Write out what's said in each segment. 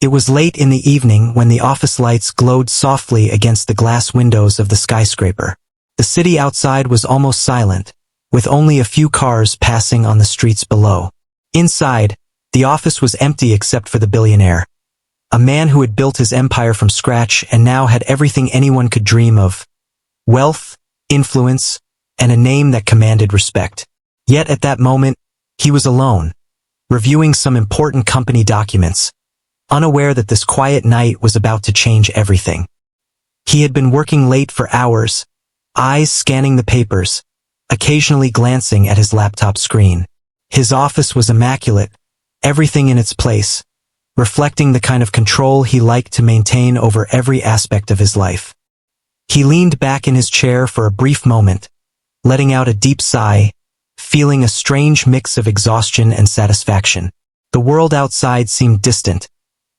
It was late in the evening when the office lights glowed softly against the glass windows of the skyscraper. The city outside was almost silent, with only a few cars passing on the streets below. Inside, the office was empty except for the billionaire, a man who had built his empire from scratch and now had everything anyone could dream of: wealth, influence, and a name that commanded respect. Yet at that moment, he was alone, reviewing some important company documents, unaware that this quiet night was about to change everything. He had been working late for hours, eyes scanning the papers, occasionally glancing at his laptop screen. His office was immaculate, everything in its place, reflecting the kind of control he liked to maintain over every aspect of his life. He leaned back in his chair for a brief moment, letting out a deep sigh, feeling a strange mix of exhaustion and satisfaction. The world outside seemed distant,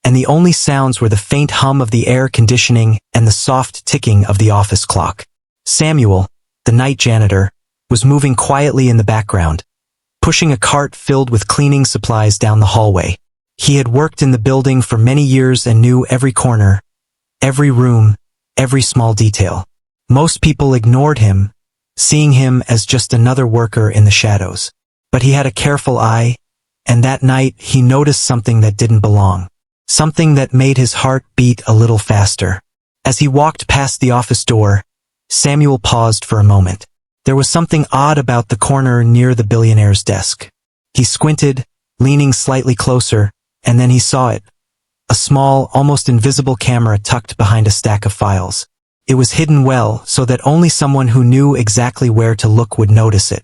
and the only sounds were the faint hum of the air conditioning and the soft ticking of the office clock. Samuel, the night janitor, was moving quietly in the background, pushing a cart filled with cleaning supplies down the hallway. He had worked in the building for many years and knew every corner, every room, every small detail. Most people ignored him, seeing him as just another worker in the shadows. But he had a careful eye, and that night he noticed something that didn't belong. Something that made his heart beat a little faster. As he walked past the office door, Samuel paused for a moment. There was something odd about the corner near the billionaire's desk. He squinted, leaning slightly closer, and then he saw it. A small, almost invisible camera tucked behind a stack of files. It was hidden well, so that only someone who knew exactly where to look would notice it.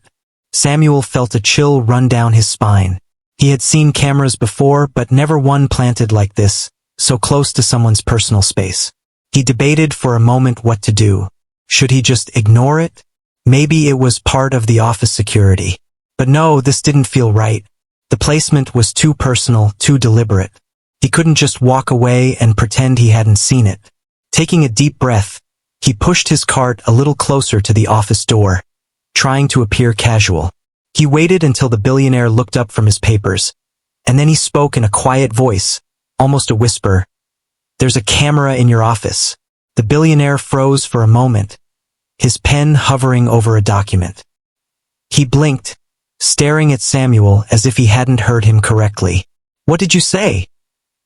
Samuel felt a chill run down his spine. He had seen cameras before, but never one planted like this, so close to someone's personal space. He debated for a moment what to do. Should he just ignore it? Maybe it was part of the office security. But no, this didn't feel right. The placement was too personal, too deliberate. He couldn't just walk away and pretend he hadn't seen it. Taking a deep breath, he pushed his cart a little closer to the office door, trying to appear casual. He waited until the billionaire looked up from his papers, and then he spoke in a quiet voice, almost a whisper. "There's a camera in your office." The billionaire froze for a moment, his pen hovering over a document. He blinked, staring at Samuel as if he hadn't heard him correctly. "What did you say?"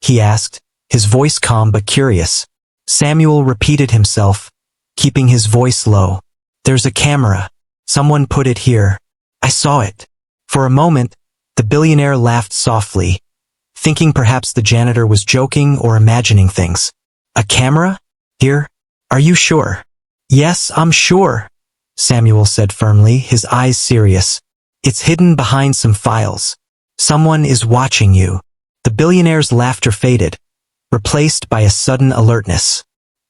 he asked, his voice calm but curious. Samuel repeated himself, keeping his voice low. "There's a camera. Someone put it here. I saw it." For a moment, the billionaire laughed softly, thinking perhaps the janitor was joking or imagining things. "A camera? Here? Are you sure?" "Yes, I'm sure," Samuel said firmly, his eyes serious. "It's hidden behind some files. Someone is watching you." The billionaire's laughter faded, replaced by a sudden alertness.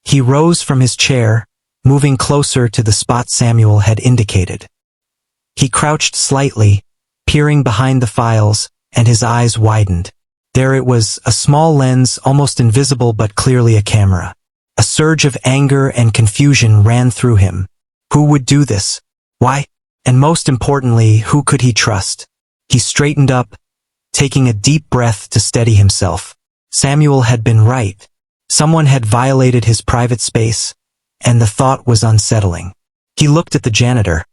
He rose from his chair, moving closer to the spot Samuel had indicated. He crouched slightly, peering behind the files, and his eyes widened. There it was, a small lens, almost invisible but clearly a camera. A surge of anger and confusion ran through him. Who would do this? Why? And most importantly, who could he trust? He straightened up, taking a deep breath to steady himself. Samuel had been right. Someone had violated his private space, and the thought was unsettling. He looked at the janitor,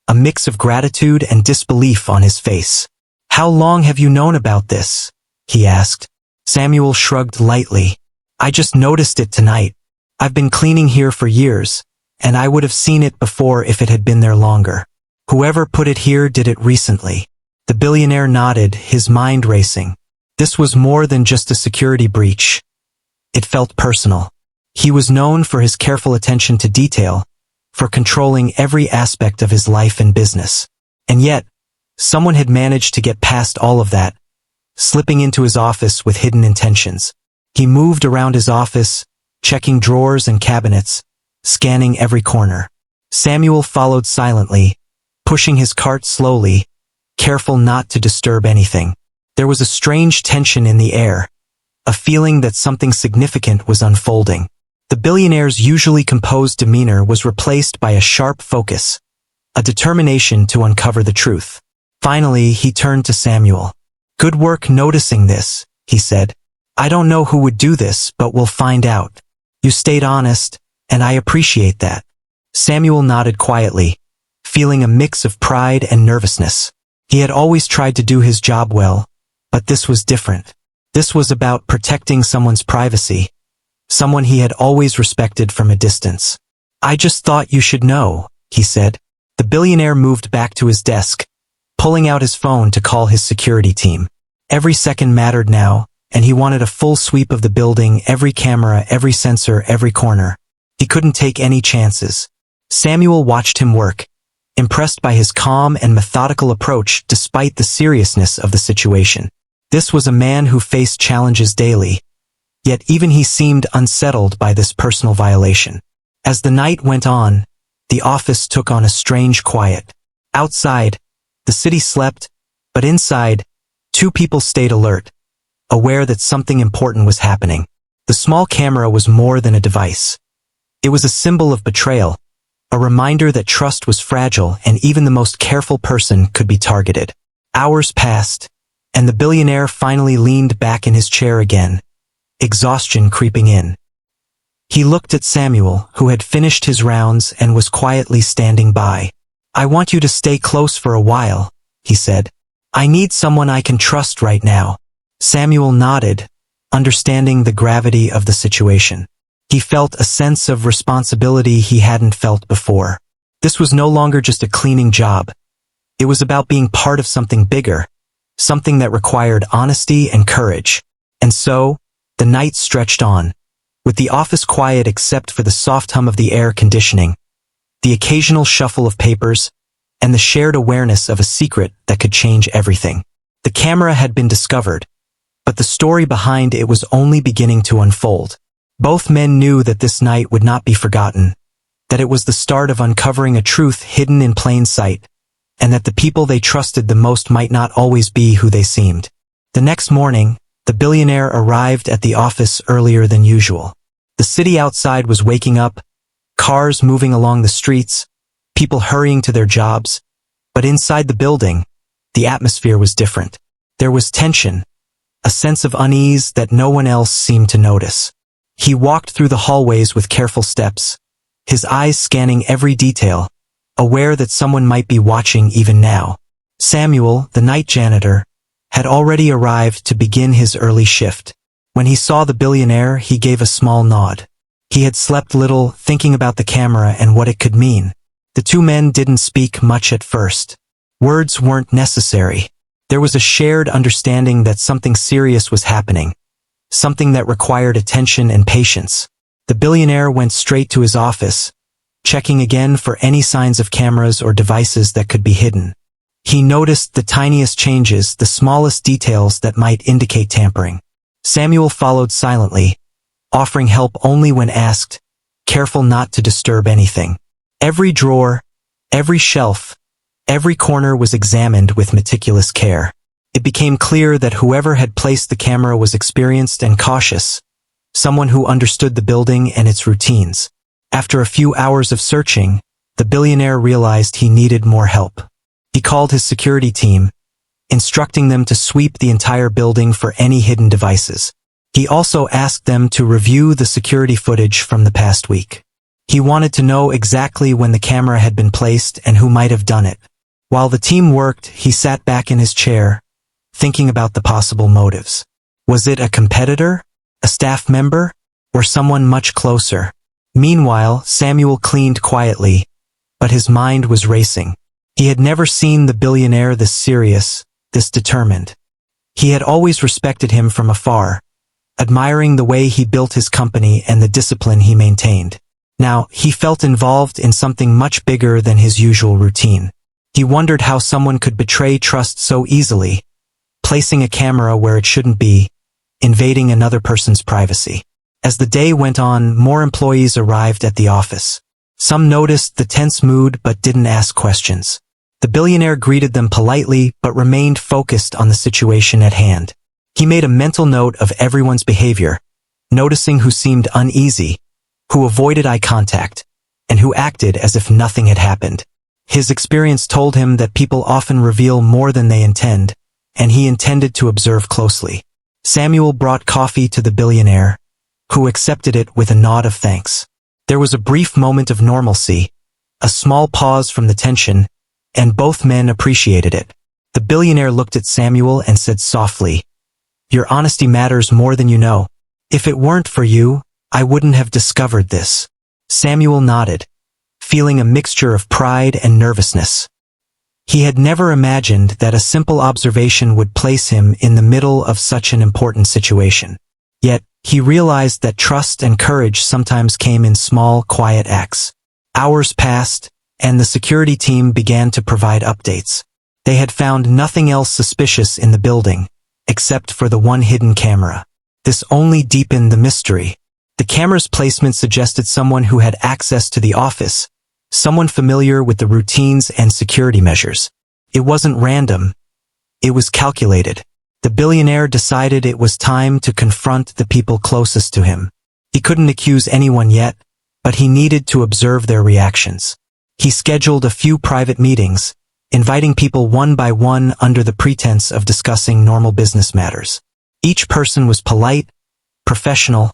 a mix of gratitude and disbelief on his face. "How long have you known about this?" he asked. Samuel shrugged lightly. "I just noticed it tonight. I've been cleaning here for years, and I would have seen it before if it had been there longer. Whoever put it here did it recently." The billionaire nodded, his mind racing. This was more than just a security breach. It felt personal. He was known for his careful attention to detail, for controlling every aspect of his life and business. And yet, someone had managed to get past all of that, slipping into his office with hidden intentions. He moved around his office, checking drawers and cabinets, scanning every corner. Samuel followed silently, pushing his cart slowly, careful not to disturb anything. There was a strange tension in the air, a feeling that something significant was unfolding. The billionaire's usually composed demeanor was replaced by a sharp focus, a determination to uncover the truth. Finally, he turned to Samuel. "Good work noticing this," he said. I don't know who would do this, but we'll find out. You stayed honest, and I appreciate that. Samuel nodded quietly, feeling a mix of pride and nervousness. He had always tried to do his job well, but this was different. This was about protecting someone's privacy, someone he had always respected from a distance. I just thought you should know, he said. The billionaire moved back to his desk, pulling out his phone to call his security team. Every second mattered now, and he wanted a full sweep of the building, every camera, every sensor, every corner. He couldn't take any chances. Samuel watched him work, impressed by his calm and methodical approach despite the seriousness of the situation. This was a man who faced challenges daily, yet even he seemed unsettled by this personal violation. As the night went on, the office took on a strange quiet. Outside, the city slept, but inside, two people stayed alert, aware that something important was happening. The small camera was more than a device. It was a symbol of betrayal, a reminder that trust was fragile and even the most careful person could be targeted. Hours passed, and the billionaire finally leaned back in his chair again, exhaustion creeping in. He looked at Samuel, who had finished his rounds and was quietly standing by. I want you to stay close for a while, he said. I need someone I can trust right now. Samuel nodded, understanding the gravity of the situation. He felt a sense of responsibility he hadn't felt before. This was no longer just a cleaning job. It was about being part of something bigger, something that required honesty and courage. And so, the night stretched on, with the office quiet except for the soft hum of the air conditioning, the occasional shuffle of papers, and the shared awareness of a secret that could change everything. The camera had been discovered, but the story behind it was only beginning to unfold. Both men knew that this night would not be forgotten, that it was the start of uncovering a truth hidden in plain sight, and that the people they trusted the most might not always be who they seemed. The next morning, the billionaire arrived at the office earlier than usual. The city outside was waking up, cars moving along the streets, people hurrying to their jobs, but inside the building, the atmosphere was different. There was tension, a sense of unease that no one else seemed to notice. He walked through the hallways with careful steps, his eyes scanning every detail, aware that someone might be watching even now. Samuel, the night janitor, had already arrived to begin his early shift. When he saw the billionaire, he gave a small nod. He had slept little, thinking about the camera and what it could mean. The two men didn't speak much at first. Words weren't necessary. There was a shared understanding that something serious was happening, something that required attention and patience. The billionaire went straight to his office, checking again for any signs of cameras or devices that could be hidden. He noticed the tiniest changes, the smallest details that might indicate tampering. Samuel followed silently, offering help only when asked, careful not to disturb anything. Every drawer, every shelf, every corner was examined with meticulous care. It became clear that whoever had placed the camera was experienced and cautious, someone who understood the building and its routines. After a few hours of searching, the billionaire realized he needed more help. He called his security team, instructing them to sweep the entire building for any hidden devices. He also asked them to review the security footage from the past week. He wanted to know exactly when the camera had been placed and who might have done it. While the team worked, he sat back in his chair, thinking about the possible motives. Was it a competitor, a staff member, or someone much closer? Meanwhile, Samuel cleaned quietly, but his mind was racing. He had never seen the billionaire this serious, this determined. He had always respected him from afar, admiring the way he built his company and the discipline he maintained. Now, he felt involved in something much bigger than his usual routine. He wondered how someone could betray trust so easily, placing a camera where it shouldn't be, invading another person's privacy. As the day went on, more employees arrived at the office. Some noticed the tense mood but didn't ask questions. The billionaire greeted them politely but remained focused on the situation at hand. He made a mental note of everyone's behavior, noticing who seemed uneasy, who avoided eye contact, and who acted as if nothing had happened. His experience told him that people often reveal more than they intend, and he intended to observe closely. Samuel brought coffee to the billionaire, who accepted it with a nod of thanks. There was a brief moment of normalcy, a small pause from the tension, and both men appreciated it. The billionaire looked at Samuel and said softly, "Your honesty matters more than you know. If it weren't for you, I wouldn't have discovered this." Samuel nodded, feeling a mixture of pride and nervousness. He had never imagined that a simple observation would place him in the middle of such an important situation. Yet, he realized that trust and courage sometimes came in small, quiet acts. Hours passed, and the security team began to provide updates. They had found nothing else suspicious in the building, except for the one hidden camera. This only deepened the mystery. The camera's placement suggested someone who had access to the office, someone familiar with the routines and security measures. It wasn't random. It was calculated. The billionaire decided it was time to confront the people closest to him. He couldn't accuse anyone yet, but he needed to observe their reactions. He scheduled a few private meetings, inviting people one by one under the pretense of discussing normal business matters. Each person was polite, professional,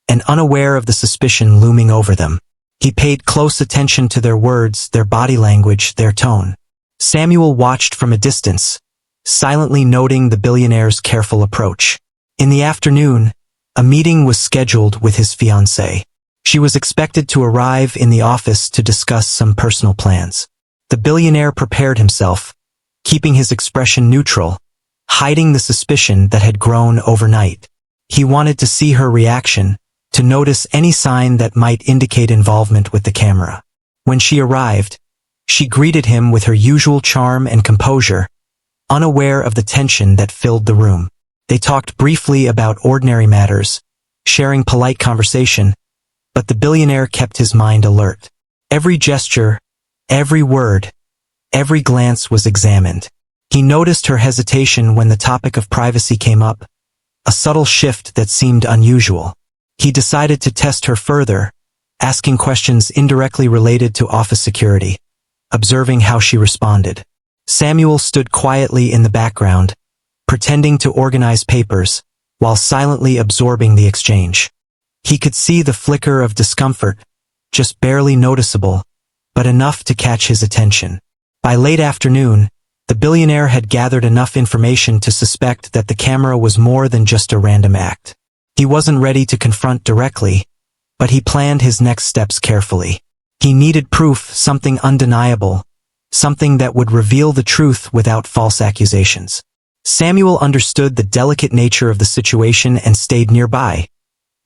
and unaware of the suspicion looming over them. He paid close attention to their words, their body language, their tone. Samuel watched from a distance, silently noting the billionaire's careful approach. In the afternoon, a meeting was scheduled with his fiancée. She was expected to arrive in the office to discuss some personal plans. The billionaire prepared himself, keeping his expression neutral, hiding the suspicion that had grown overnight. He wanted to see her reaction, to notice any sign that might indicate involvement with the camera. When she arrived, she greeted him with her usual charm and composure, unaware of the tension that filled the room. They talked briefly about ordinary matters, sharing polite conversation, but the billionaire kept his mind alert. Every gesture, every word, every glance was examined. He noticed her hesitation when the topic of privacy came up, a subtle shift that seemed unusual. He decided to test her further, asking questions indirectly related to office security, observing how she responded. Samuel stood quietly in the background, pretending to organize papers, while silently absorbing the exchange. He could see the flicker of discomfort, just barely noticeable, but enough to catch his attention. By late afternoon, the billionaire had gathered enough information to suspect that the camera was more than just a random act. He wasn't ready to confront directly, but he planned his next steps carefully. He needed proof, something undeniable, something that would reveal the truth without false accusations. Samuel understood the delicate nature of the situation and stayed nearby,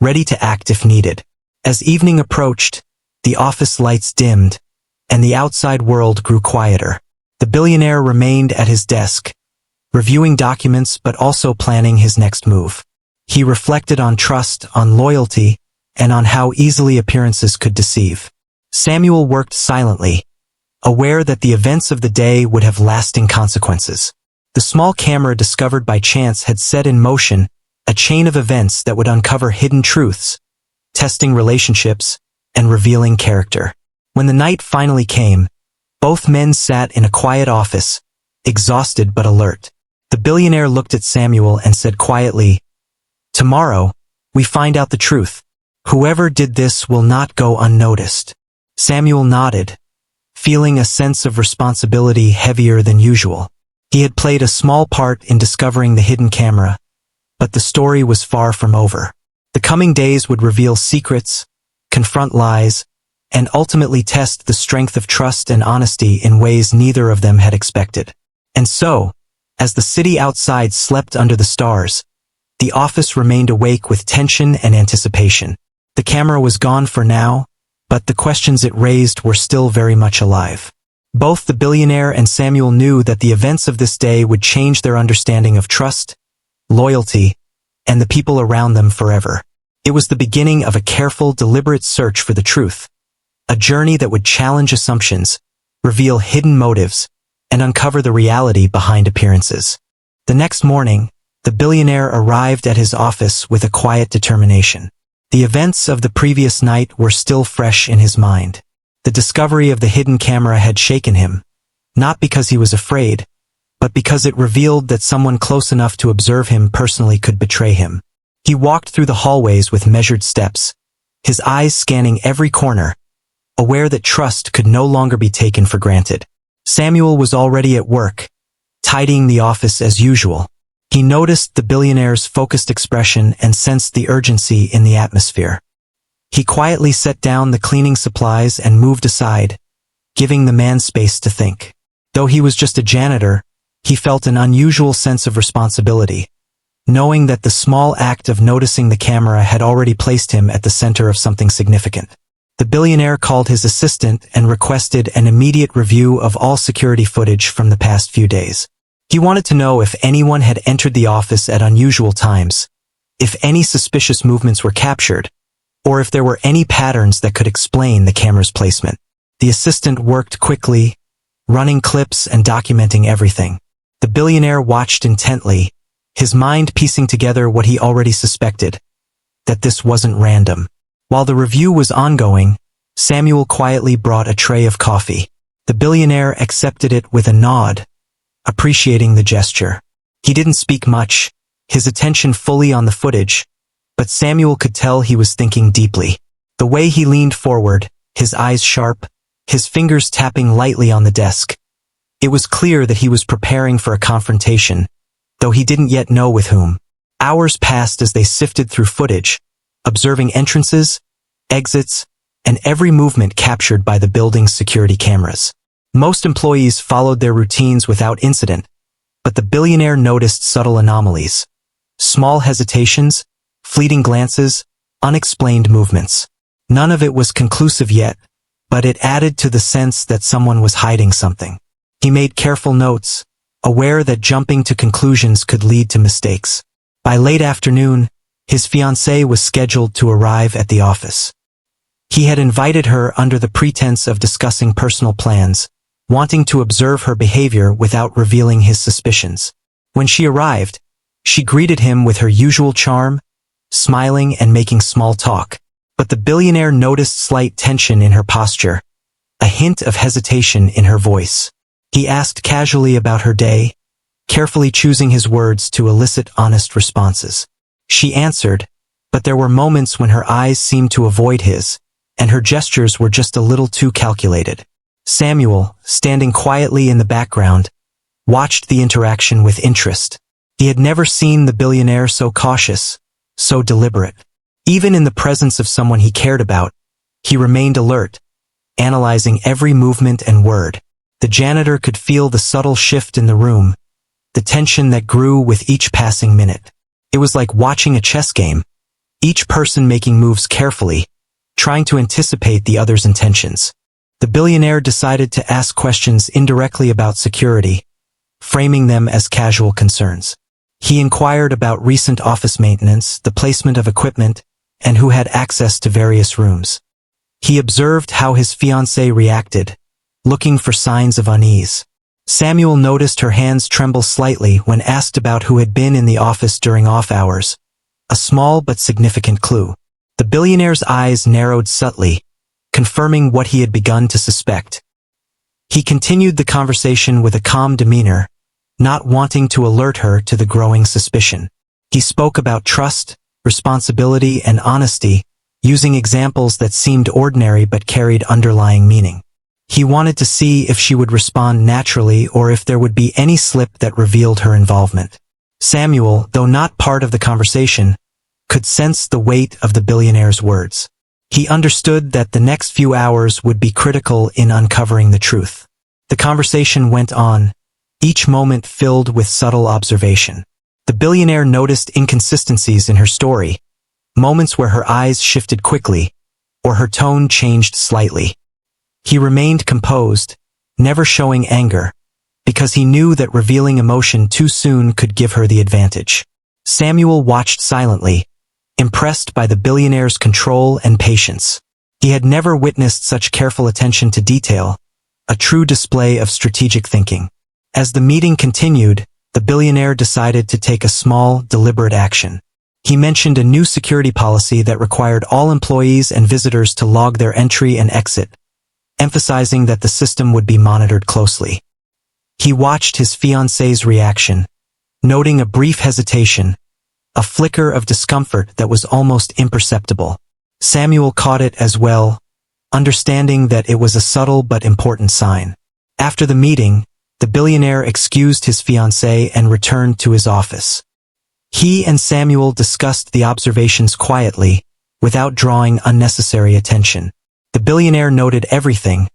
ready to act if needed. As evening approached, the office lights dimmed, and the outside world grew quieter. The billionaire remained at his desk, reviewing documents but also planning his next move. He reflected on trust, on loyalty, and on how easily appearances could deceive. Samuel worked silently, aware that the events of the day would have lasting consequences. The small camera discovered by chance had set in motion a chain of events that would uncover hidden truths, testing relationships, and revealing character. When the night finally came, both men sat in a quiet office, exhausted but alert. The billionaire looked at Samuel and said quietly, "Tomorrow, we find out the truth. Whoever did this will not go unnoticed." Samuel nodded, feeling a sense of responsibility heavier than usual. He had played a small part in discovering the hidden camera, but the story was far from over. The coming days would reveal secrets, confront lies, and ultimately test the strength of trust and honesty in ways neither of them had expected. And so, as the city outside slept under the stars, the office remained awake with tension and anticipation. The camera was gone for now, but the questions it raised were still very much alive. Both the billionaire and Samuel knew that the events of this day would change their understanding of trust, loyalty, and the people around them forever. It was the beginning of a careful, deliberate search for the truth, a journey that would challenge assumptions, reveal hidden motives, and uncover the reality behind appearances. The next morning, the billionaire arrived at his office with a quiet determination. The events of the previous night were still fresh in his mind. The discovery of the hidden camera had shaken him, not because he was afraid, but because it revealed that someone close enough to observe him personally could betray him. He walked through the hallways with measured steps, his eyes scanning every corner, aware that trust could no longer be taken for granted. Samuel was already at work, tidying the office as usual. He noticed the billionaire's focused expression and sensed the urgency in the atmosphere. He quietly set down the cleaning supplies and moved aside, giving the man space to think. Though he was just a janitor, he felt an unusual sense of responsibility, knowing that the small act of noticing the camera had already placed him at the center of something significant. The billionaire called his assistant and requested an immediate review of all security footage from the past few days. He wanted to know if anyone had entered the office at unusual times, if any suspicious movements were captured, or if there were any patterns that could explain the camera's placement. The assistant worked quickly, running clips and documenting everything. The billionaire watched intently, his mind piecing together what he already suspected, that this wasn't random. While the review was ongoing, Samuel quietly brought a tray of coffee. The billionaire accepted it with a nod, appreciating the gesture. He didn't speak much, his attention fully on the footage, but Samuel could tell he was thinking deeply. The way he leaned forward, his eyes sharp, his fingers tapping lightly on the desk. It was clear that he was preparing for a confrontation, though he didn't yet know with whom. Hours passed as they sifted through footage, observing entrances, exits, and every movement captured by the building's security cameras. Most employees followed their routines without incident, but the billionaire noticed subtle anomalies. Small hesitations, fleeting glances, unexplained movements. None of it was conclusive yet, but it added to the sense that someone was hiding something. He made careful notes, aware that jumping to conclusions could lead to mistakes. By late afternoon, his fiancée was scheduled to arrive at the office. He had invited her under the pretense of discussing personal plans, wanting to observe her behavior without revealing his suspicions. When she arrived, she greeted him with her usual charm, smiling and making small talk. But the billionaire noticed slight tension in her posture, a hint of hesitation in her voice. He asked casually about her day, carefully choosing his words to elicit honest responses. She answered, but there were moments when her eyes seemed to avoid his, and her gestures were just a little too calculated. Samuel, standing quietly in the background, watched the interaction with interest. He had never seen the billionaire so cautious, so deliberate. Even in the presence of someone he cared about, he remained alert, analyzing every movement and word. The janitor could feel the subtle shift in the room, the tension that grew with each passing minute. It was like watching a chess game, each person making moves carefully, trying to anticipate the other's intentions. The billionaire decided to ask questions indirectly about security, framing them as casual concerns. He inquired about recent office maintenance, the placement of equipment, and who had access to various rooms. He observed how his fiancée reacted, looking for signs of unease. Samuel noticed her hands tremble slightly when asked about who had been in the office during off hours, a small but significant clue. The billionaire's eyes narrowed subtly, confirming what he had begun to suspect. He continued the conversation with a calm demeanor, not wanting to alert her to the growing suspicion. He spoke about trust, responsibility, and honesty, using examples that seemed ordinary but carried underlying meaning. He wanted to see if she would respond naturally or if there would be any slip that revealed her involvement. Samuel, though not part of the conversation, could sense the weight of the billionaire's words. He understood that the next few hours would be critical in uncovering the truth. The conversation went on, each moment filled with subtle observation. The billionaire noticed inconsistencies in her story, moments where her eyes shifted quickly, or her tone changed slightly. He remained composed, never showing anger, because he knew that revealing emotion too soon could give her the advantage. Samuel watched silently, impressed by the billionaire's control and patience. He had never witnessed such careful attention to detail, a true display of strategic thinking. As the meeting continued, the billionaire decided to take a small, deliberate action. He mentioned a new security policy that required all employees and visitors to log their entry and exit, emphasizing that the system would be monitored closely. He watched his fiancée's reaction, noting a brief hesitation, a flicker of discomfort that was almost imperceptible. Samuel caught it as well, understanding that it was a subtle but important sign. After the meeting, the billionaire excused his fiancée and returned to his office. He and Samuel discussed the observations quietly, without drawing unnecessary attention. The billionaire noted everything,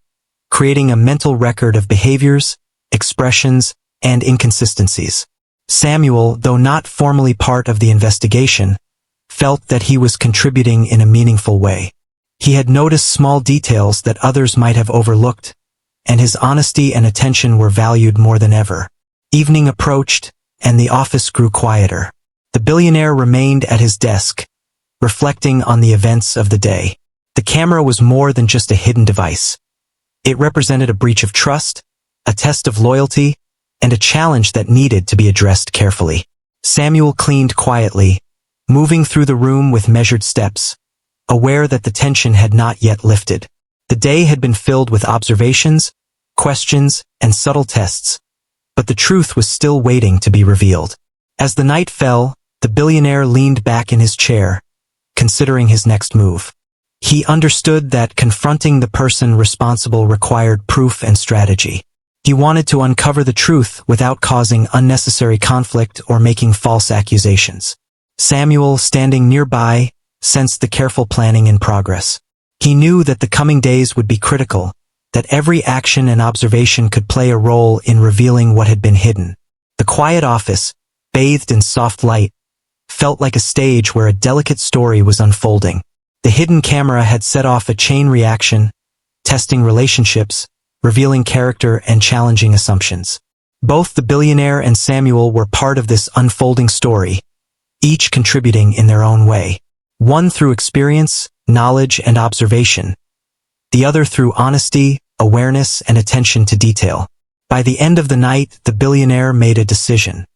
creating a mental record of behaviors, expressions, and inconsistencies. Samuel, though not formally part of the investigation, felt that he was contributing in a meaningful way. He had noticed small details that others might have overlooked, and his honesty and attention were valued more than ever. Evening approached, and the office grew quieter. The billionaire remained at his desk, reflecting on the events of the day. The camera was more than just a hidden device. It represented a breach of trust, a test of loyalty, and a challenge that needed to be addressed carefully. Samuel cleaned quietly, moving through the room with measured steps, aware that the tension had not yet lifted. The day had been filled with observations, questions, and subtle tests, but the truth was still waiting to be revealed. As the night fell, the billionaire leaned back in his chair, considering his next move. He understood that confronting the person responsible required proof and strategy. He wanted to uncover the truth without causing unnecessary conflict or making false accusations. Samuel, standing nearby, sensed the careful planning in progress. He knew that the coming days would be critical, that every action and observation could play a role in revealing what had been hidden. The quiet office, bathed in soft light, felt like a stage where a delicate story was unfolding. The hidden camera had set off a chain reaction, testing relationships, revealing character and challenging assumptions. Both the billionaire and Samuel were part of this unfolding story, each contributing in their own way. One through experience, knowledge, and observation, the other through honesty, awareness, and attention to detail. By the end of the night, the billionaire made a decision.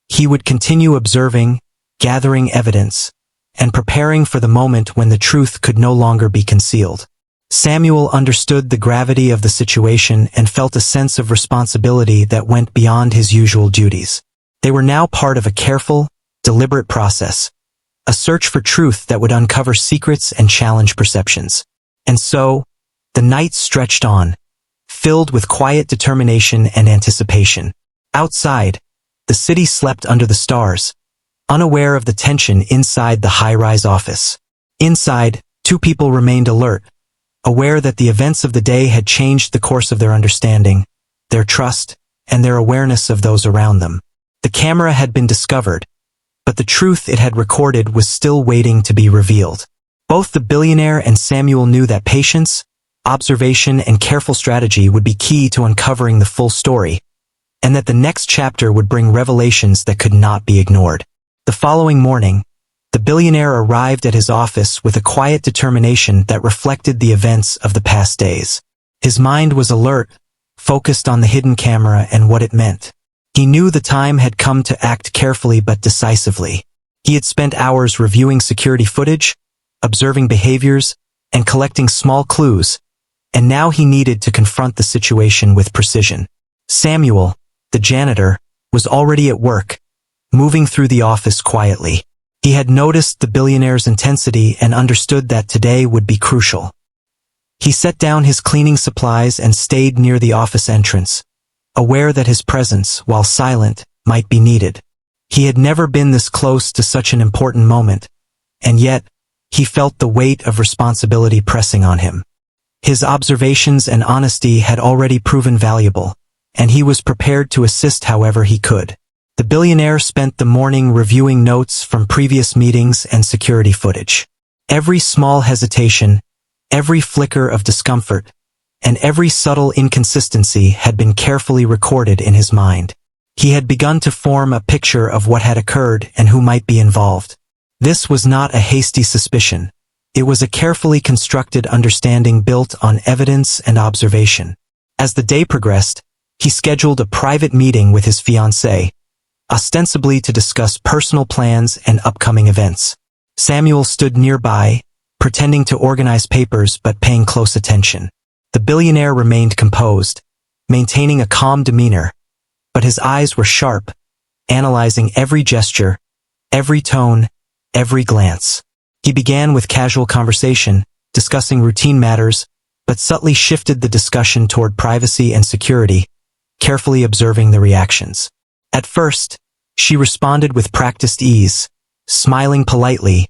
He would continue observing, gathering evidence, and preparing for the moment when the truth could no longer be concealed. Samuel understood the gravity of the situation and felt a sense of responsibility that went beyond his usual duties. They were now part of a careful, deliberate process, a search for truth that would uncover secrets and challenge perceptions. And so, the night stretched on, filled with quiet determination and anticipation. Outside, the city slept under the stars, unaware of the tension inside the high-rise office. Inside, two people remained alert, aware that the events of the day had changed the course of their understanding, their trust, and their awareness of those around them. The camera had been discovered, but the truth it had recorded was still waiting to be revealed. Both the billionaire and Samuel knew that patience, observation, and careful strategy would be key to uncovering the full story, and that the next chapter would bring revelations that could not be ignored. The following morning, the billionaire arrived at his office with a quiet determination that reflected the events of the past days. His mind was alert, focused on the hidden camera and what it meant. He knew the time had come to act carefully but decisively. He had spent hours reviewing security footage, observing behaviors, and collecting small clues, and now he needed to confront the situation with precision. Samuel, the janitor, was already at work, moving through the office quietly. He had noticed the billionaire's intensity and understood that today would be crucial. He set down his cleaning supplies and stayed near the office entrance, aware that his presence, while silent, might be needed. He had never been this close to such an important moment, and yet, he felt the weight of responsibility pressing on him. His observations and honesty had already proven valuable, and he was prepared to assist however he could. The billionaire spent the morning reviewing notes from previous meetings and security footage. Every small hesitation, every flicker of discomfort, and every subtle inconsistency had been carefully recorded in his mind. He had begun to form a picture of what had occurred and who might be involved. This was not a hasty suspicion. It was a carefully constructed understanding built on evidence and observation. As the day progressed, he scheduled a private meeting with his fiancée, ostensibly to discuss personal plans and upcoming events. Samuel stood nearby, pretending to organize papers but paying close attention. The billionaire remained composed, maintaining a calm demeanor, but his eyes were sharp, analyzing every gesture, every tone, every glance. He began with casual conversation, discussing routine matters, but subtly shifted the discussion toward privacy and security, carefully observing the reactions. At first, she responded with practiced ease, smiling politely,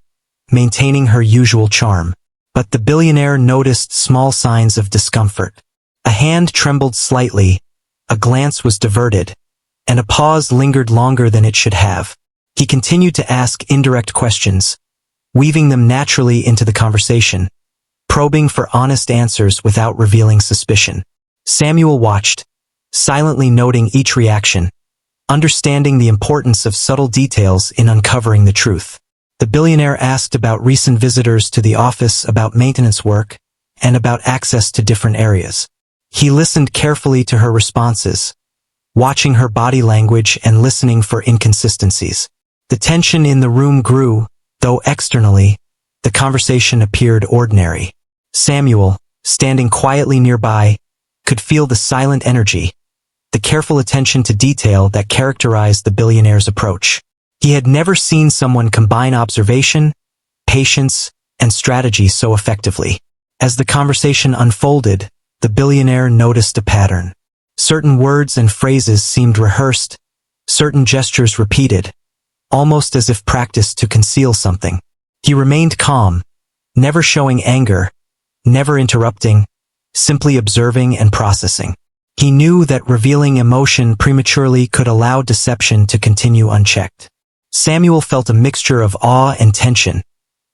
maintaining her usual charm. But the billionaire noticed small signs of discomfort. A hand trembled slightly, a glance was diverted, and a pause lingered longer than it should have. He continued to ask indirect questions, weaving them naturally into the conversation, probing for honest answers without revealing suspicion. Samuel watched, silently noting each reaction, understanding the importance of subtle details in uncovering the truth. The billionaire asked about recent visitors to the office, about maintenance work, and about access to different areas. He listened carefully to her responses, watching her body language and listening for inconsistencies. The tension in the room grew, though externally, the conversation appeared ordinary. Samuel, standing quietly nearby, could feel the silent energy, the careful attention to detail that characterized the billionaire's approach. He had never seen someone combine observation, patience, and strategy so effectively. As the conversation unfolded, the billionaire noticed a pattern. Certain words and phrases seemed rehearsed, certain gestures repeated, almost as if practiced to conceal something. He remained calm, never showing anger, never interrupting, simply observing and processing. He knew that revealing emotion prematurely could allow deception to continue unchecked. Samuel felt a mixture of awe and tension,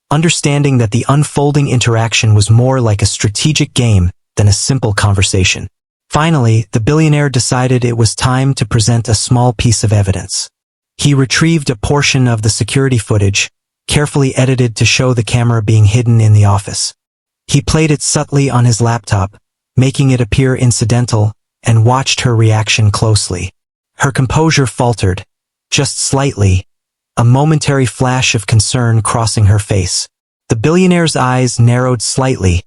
understanding that the unfolding interaction was more like a strategic game than a simple conversation. Finally, the billionaire decided it was time to present a small piece of evidence. He retrieved a portion of the security footage, carefully edited to show the camera being hidden in the office. He played it subtly on his laptop, making it appear incidental, and watched her reaction closely. Her composure faltered, just slightly, a momentary flash of concern crossing her face. The billionaire's eyes narrowed slightly,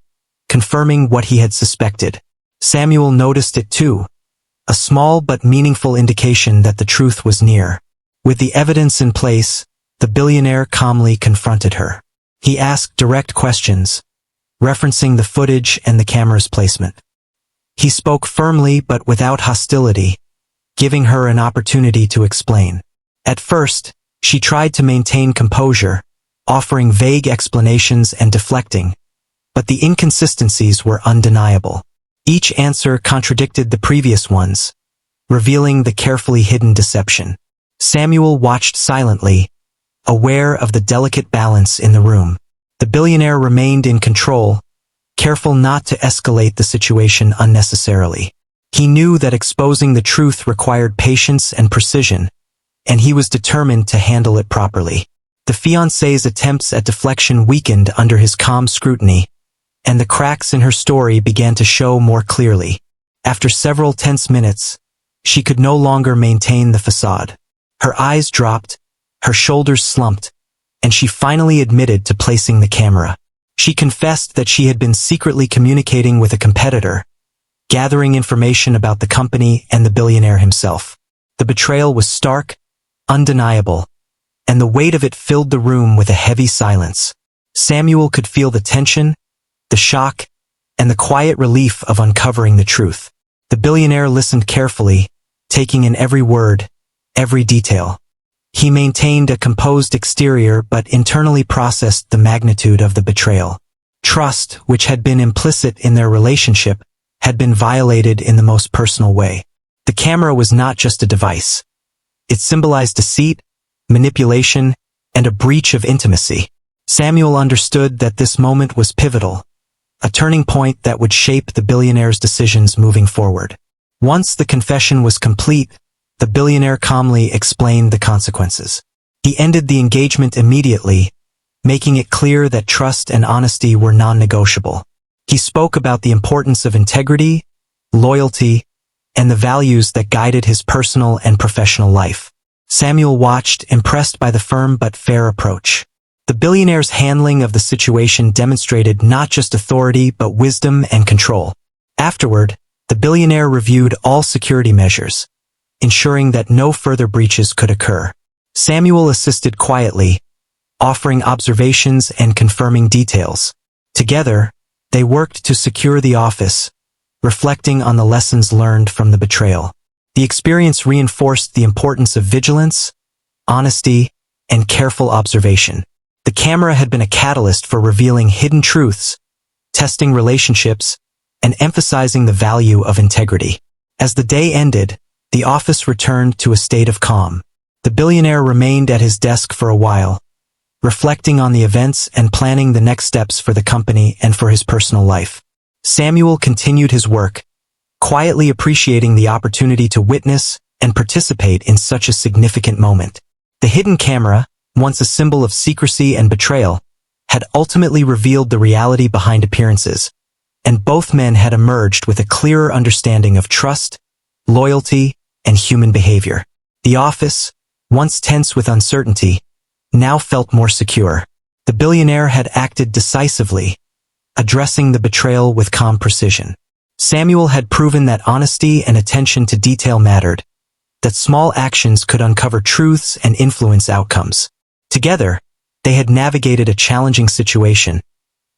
confirming what he had suspected. Samuel noticed it too, a small but meaningful indication that the truth was near. With the evidence in place, the billionaire calmly confronted her. He asked direct questions, referencing the footage and the camera's placement. He spoke firmly but without hostility, giving her an opportunity to explain. At first, she tried to maintain composure, offering vague explanations and deflecting, but the inconsistencies were undeniable. Each answer contradicted the previous ones, revealing the carefully hidden deception. Samuel watched silently, aware of the delicate balance in the room. The billionaire remained in control, careful not to escalate the situation unnecessarily. He knew that exposing the truth required patience and precision, and he was determined to handle it properly. The fiancée's attempts at deflection weakened under his calm scrutiny, and the cracks in her story began to show more clearly. After several tense minutes, she could no longer maintain the facade. Her eyes dropped, her shoulders slumped, and she finally admitted to placing the camera. She confessed that she had been secretly communicating with a competitor, gathering information about the company and the billionaire himself. The betrayal was stark, undeniable, and the weight of it filled the room with a heavy silence. Samuel could feel the tension, the shock, and the quiet relief of uncovering the truth. The billionaire listened carefully, taking in every word, every detail. He maintained a composed exterior but internally processed the magnitude of the betrayal. Trust, which had been implicit in their relationship, had been violated in the most personal way. The camera was not just a device. It symbolized deceit, manipulation, and a breach of intimacy. Samuel understood that this moment was pivotal, a turning point that would shape the billionaire's decisions moving forward. Once the confession was complete, the billionaire calmly explained the consequences. He ended the engagement immediately, making it clear that trust and honesty were non-negotiable. He spoke about the importance of integrity, loyalty, and the values that guided his personal and professional life. Samuel watched, impressed by the firm but fair approach. The billionaire's handling of the situation demonstrated not just authority but wisdom and control. Afterward, the billionaire reviewed all security measures, ensuring that no further breaches could occur. Samuel assisted quietly, offering observations and confirming details. Together, they worked to secure the office, reflecting on the lessons learned from the betrayal. The experience reinforced the importance of vigilance, honesty, and careful observation. The camera had been a catalyst for revealing hidden truths, testing relationships, and emphasizing the value of integrity. As the day ended, the office returned to a state of calm. The billionaire remained at his desk for a while, reflecting on the events and planning the next steps for the company and for his personal life. Samuel continued his work, quietly appreciating the opportunity to witness and participate in such a significant moment. The hidden camera, once a symbol of secrecy and betrayal, had ultimately revealed the reality behind appearances, and both men had emerged with a clearer understanding of trust, loyalty, and human behavior. The office, once tense with uncertainty, now felt more secure. The billionaire had acted decisively, addressing the betrayal with calm precision. Samuel had proven that honesty and attention to detail mattered, that small actions could uncover truths and influence outcomes. Together, they had navigated a challenging situation,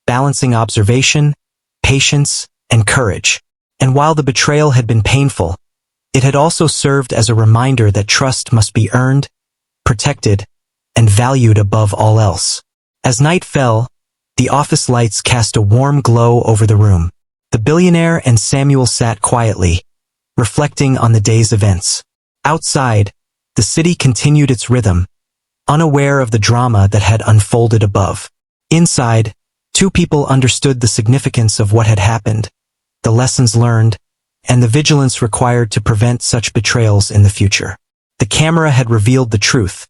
balancing observation, patience, and courage. And while the betrayal had been painful, it had also served as a reminder that trust must be earned, protected, and valued above all else. As night fell, the office lights cast a warm glow over the room. The billionaire and Samuel sat quietly, reflecting on the day's events. Outside, the city continued its rhythm, unaware of the drama that had unfolded above. Inside, two people understood the significance of what had happened, the lessons learned, and the vigilance required to prevent such betrayals in the future. The camera had revealed the truth,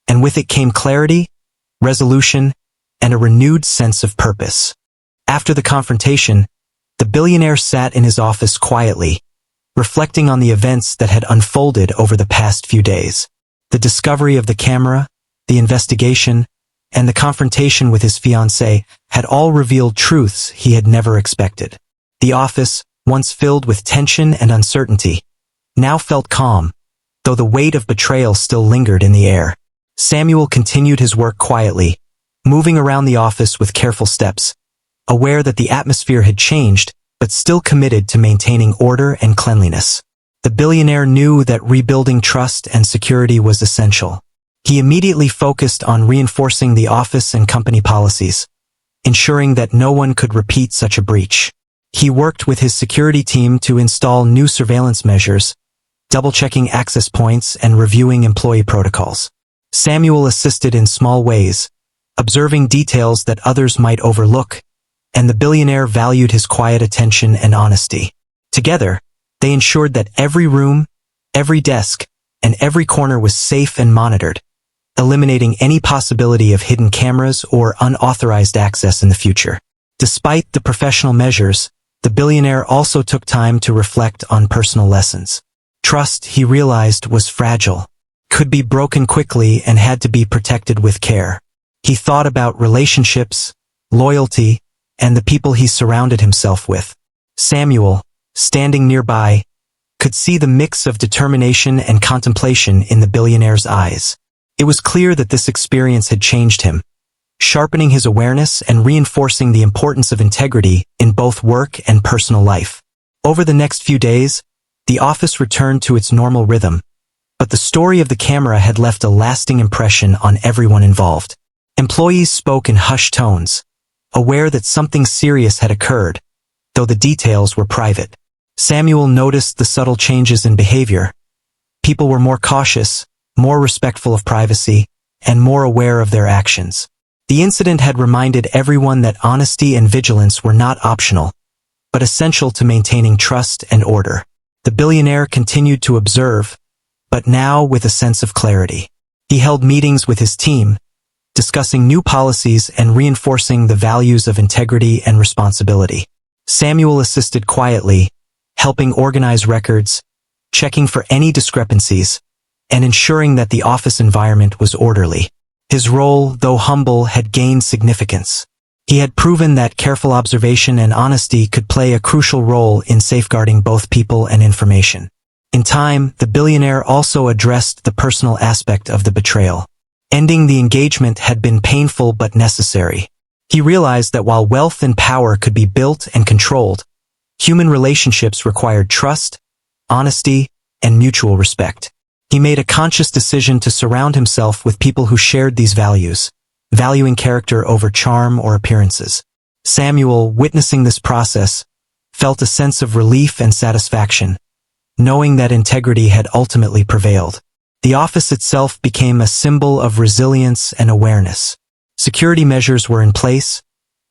and with it came clarity, resolution, and a renewed sense of purpose. After the confrontation, the billionaire sat in his office quietly, reflecting on the events that had unfolded over the past few days. The discovery of the camera, the investigation, and the confrontation with his fiancée had all revealed truths he had never expected. The office, once filled with tension and uncertainty, now felt calm, though the weight of betrayal still lingered in the air. Samuel continued his work quietly, moving around the office with careful steps, aware that the atmosphere had changed, but still committed to maintaining order and cleanliness. The billionaire knew that rebuilding trust and security was essential. He immediately focused on reinforcing the office and company policies, ensuring that no one could repeat such a breach. He worked with his security team to install new surveillance measures, double-checking access points and reviewing employee protocols. Samuel assisted in small ways, observing details that others might overlook, and the billionaire valued his quiet attention and honesty. Together, they ensured that every room, every desk, and every corner was safe and monitored, eliminating any possibility of hidden cameras or unauthorized access in the future. Despite the professional measures, the billionaire also took time to reflect on personal lessons. Trust, he realized, was fragile, could be broken quickly, and had to be protected with care. He thought about relationships, loyalty, and the people he surrounded himself with. Samuel, standing nearby, could see the mix of determination and contemplation in the billionaire's eyes. It was clear that this experience had changed him, sharpening his awareness and reinforcing the importance of integrity in both work and personal life. Over the next few days, the office returned to its normal rhythm, but the story of the camera had left a lasting impression on everyone involved. Employees spoke in hushed tones, aware that something serious had occurred, though the details were private. Samuel noticed the subtle changes in behavior. People were more cautious, more respectful of privacy, and more aware of their actions. The incident had reminded everyone that honesty and vigilance were not optional, but essential to maintaining trust and order. The billionaire continued to observe, but now with a sense of clarity. He held meetings with his team, discussing new policies and reinforcing the values of integrity and responsibility. Samuel assisted quietly, helping organize records, checking for any discrepancies, and ensuring that the office environment was orderly. His role, though humble, had gained significance. He had proven that careful observation and honesty could play a crucial role in safeguarding both people and information. In time, the billionaire also addressed the personal aspect of the betrayal. Ending the engagement had been painful but necessary. He realized that while wealth and power could be built and controlled, human relationships required trust, honesty, and mutual respect. He made a conscious decision to surround himself with people who shared these values, valuing character over charm or appearances. Samuel, witnessing this process, felt a sense of relief and satisfaction, knowing that integrity had ultimately prevailed. The office itself became a symbol of resilience and awareness. Security measures were in place,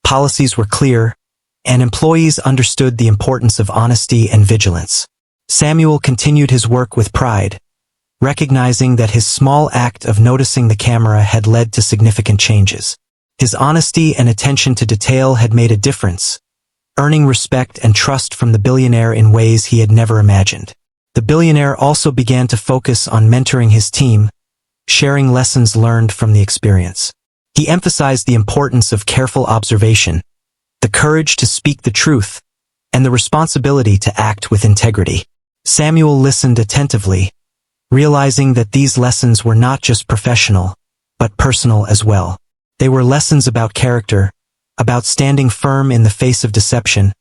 policies were clear, and employees understood the importance of honesty and vigilance. Samuel continued his work with pride, recognizing that his small act of noticing the camera had led to significant changes. His honesty and attention to detail had made a difference, earning respect and trust from the billionaire in ways he had never imagined. The billionaire also began to focus on mentoring his team, sharing lessons learned from the experience. He emphasized the importance of careful observation, the courage to speak the truth, and the responsibility to act with integrity. Samuel listened attentively, realizing that these lessons were not just professional, but personal as well. They were lessons about character, about standing firm in the face of deception,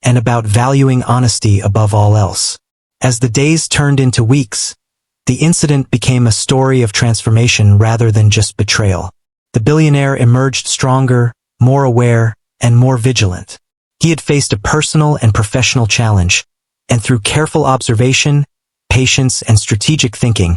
and about valuing honesty above all else. As the days turned into weeks, the incident became a story of transformation rather than just betrayal. The billionaire emerged stronger, more aware, and more vigilant. He had faced a personal and professional challenge, and through careful observation, patience, and strategic thinking,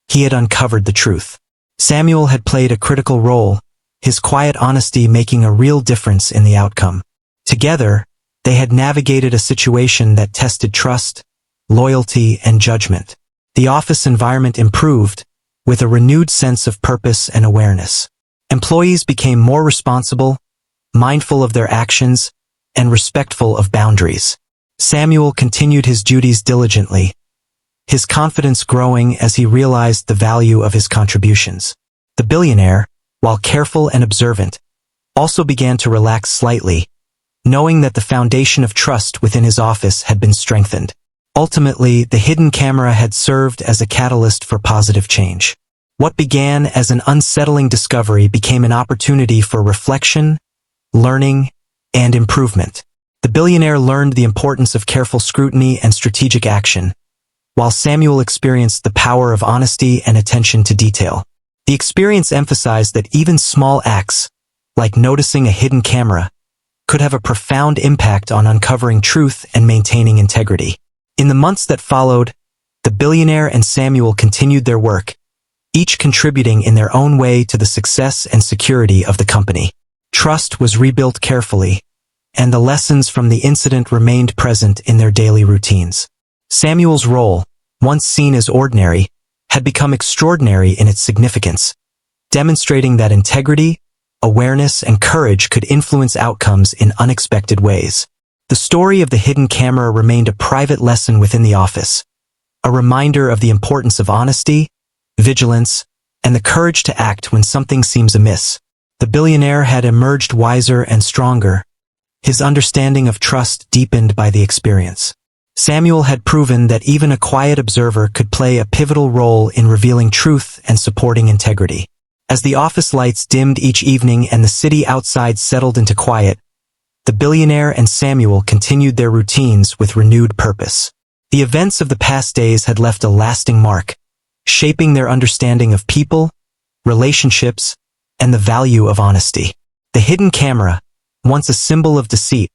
he had uncovered the truth. Samuel had played a critical role, his quiet honesty making a real difference in the outcome. Together, they had navigated a situation that tested trust, loyalty, and judgment. The office environment improved, with a renewed sense of purpose and awareness. Employees became more responsible, mindful of their actions, and respectful of boundaries. Samuel continued his duties diligently, his confidence growing as he realized the value of his contributions. The billionaire, while careful and observant, also began to relax slightly, knowing that the foundation of trust within his office had been strengthened. Ultimately, the hidden camera had served as a catalyst for positive change. What began as an unsettling discovery became an opportunity for reflection, learning, and improvement. The billionaire learned the importance of careful scrutiny and strategic action, while Samuel experienced the power of honesty and attention to detail. The experience emphasized that even small acts, like noticing a hidden camera, could have a profound impact on uncovering truth and maintaining integrity. In the months that followed, the billionaire and Samuel continued their work, each contributing in their own way to the success and security of the company. Trust was rebuilt carefully, and the lessons from the incident remained present in their daily routines. Samuel's role, once seen as ordinary, had become extraordinary in its significance, demonstrating that integrity, awareness, and courage could influence outcomes in unexpected ways. The story of the hidden camera remained a private lesson within the office, a reminder of the importance of honesty, vigilance, and the courage to act when something seems amiss. The billionaire had emerged wiser and stronger, his understanding of trust deepened by the experience. Samuel had proven that even a quiet observer could play a pivotal role in revealing truth and supporting integrity. As the office lights dimmed each evening and the city outside settled into quiet, the billionaire and Samuel continued their routines with renewed purpose. The events of the past days had left a lasting mark, shaping their understanding of people, relationships, and the value of honesty. The hidden camera, once a symbol of deceit,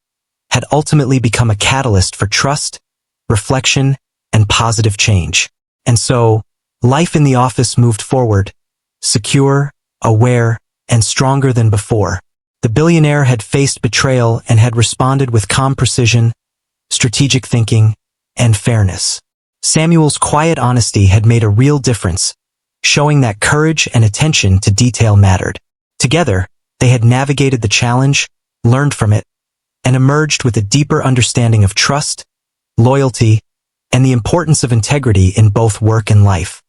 had ultimately become a catalyst for trust, reflection, and positive change. And so, life in the office moved forward, secure, aware, and stronger than before. The billionaire had faced betrayal and had responded with calm precision, strategic thinking, and fairness. Samuel's quiet honesty had made a real difference, showing that courage and attention to detail mattered. Together, they had navigated the challenge, learned from it, and emerged with a deeper understanding of trust, loyalty, and the importance of integrity in both work and life.